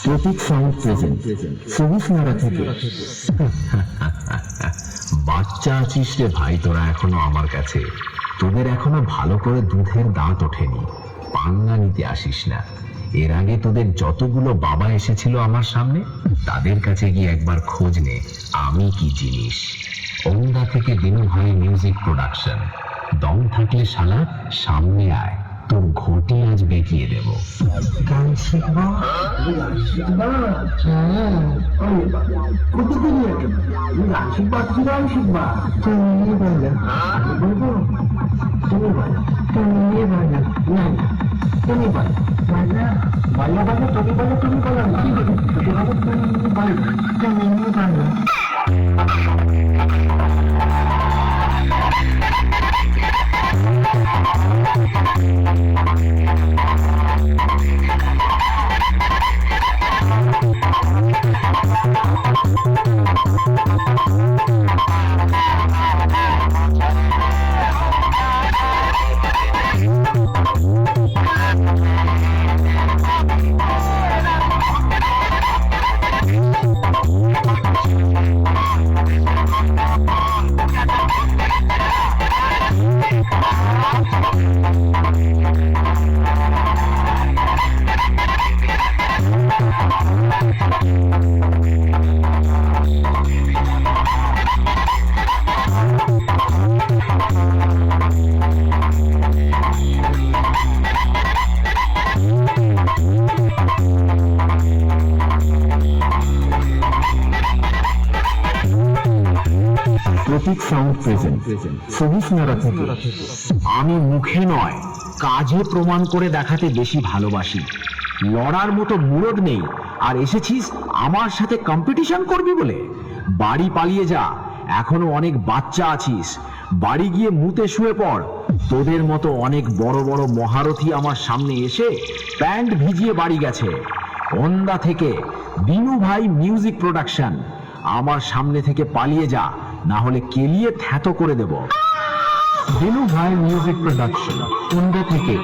প্রতীক sound present সবুজ নাড়া থেকে। বাচ্চা আছিস রে ভাই, তোরা এখনো আমার কাছে। তোদের এখনো ভালো করে দুধের দাঁত ওঠেনি, পাঙ্গা নিতে আসিস না। এর আগে তোদের যতগুলো বাবা এসেছিল আমার সামনে, তাদের কাছে গিয়ে একবার খোঁজ নে আমি কি জিনিস। ওন্দা থেকে দিনু ভাই মিউজিক প্রোডাকশন। দম থাকলে শালা সামনে আয়, তোর ঘটি আজ বেঁকিয়ে দেব। গান শিখবা? কতদিন লাগে গান শিখবা? কি গান শিখবা? তুমি বলো, বলবো? তুমি বলো, তুমি বলো। না না, তুমি বলো। বলো বলো বলো, তুমি বলো, তুমি বলো। ঠিক আছে, তুমি বলো, তুমি বলো, তুমি বলো। প্রতীক সাউন্ড প্রেজেন্ট সবুজ নাড়া থেকে। আমি মুখে নয়, কাজে প্রমাণ করে দেখাতে বেশি ভালোবাসি। লড়ার মতো মুরদ নেই, আর এসেছিস আমার সাথে কম্পিটিশন করবি বলে? বাড়ি পালিয়ে যা, এখনো অনেক বাচ্চা আছিস। বাড়ি গিয়ে মুতে শুয়ে পড়। তোদের মতো অনেক বড় বড় মহারথী আমার সামনে এসে প্যান্ট ভিজিয়ে বাড়ি গেছে। ওন্দা থেকে দিনু ভাই মিউজিক প্রোডাকশন। আমার সামনে থেকে পালিয়ে যা, না হলে কেলিয়ে থ্যাতো করে দেব। দিনু ভাই মিউজিক প্রোডাকশন, ওন্দা থেকে।